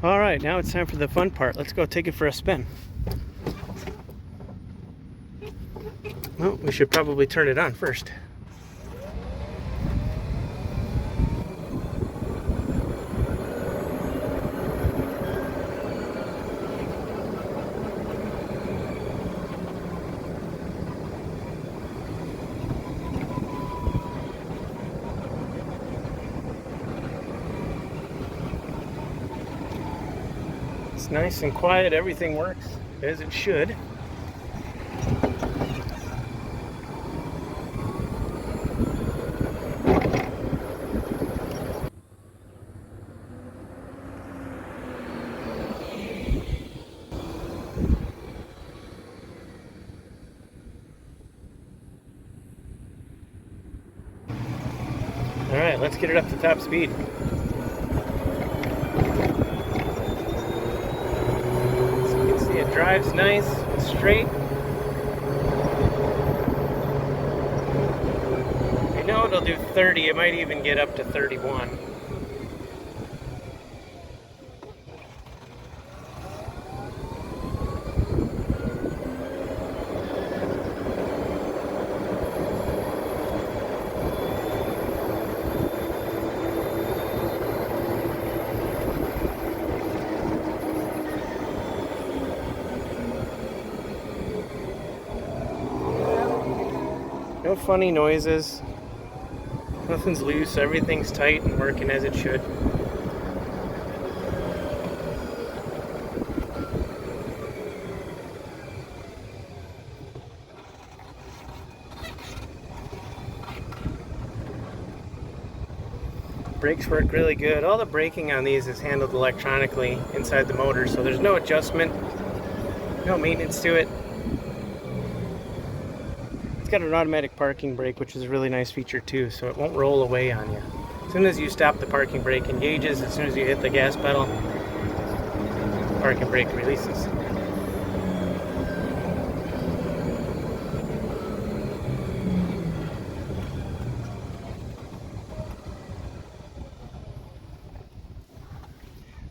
All right, now it's time for the fun part. Let's go take it for a spin. Well, we should probably turn it on first. It's nice and quiet, everything works as it should. All right, let's get it up to top speed. It drives nice and straight. I know it'll do 30, it might even get up to 31. No funny noises, nothing's loose, everything's tight and working as it should. Brakes work really good. All the braking on these is handled electronically inside the motor, so there's no adjustment, no maintenance to it. It's got an automatic parking brake, which is a really nice feature too, so it won't roll away on you. As soon as you stop, the parking brake engages. As soon as you hit the gas pedal, the parking brake releases.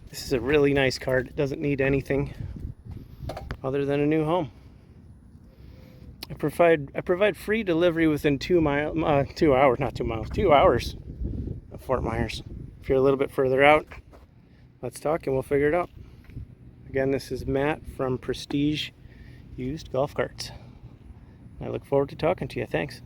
This is a really nice car. It doesn't need anything other than a new home. I provide free delivery within 2 hours of Fort Myers. If you're a little bit further out, let's talk and we'll figure it out. Again, this is Matt from Prestige Used Golf Carts. I look forward to talking to you. Thanks.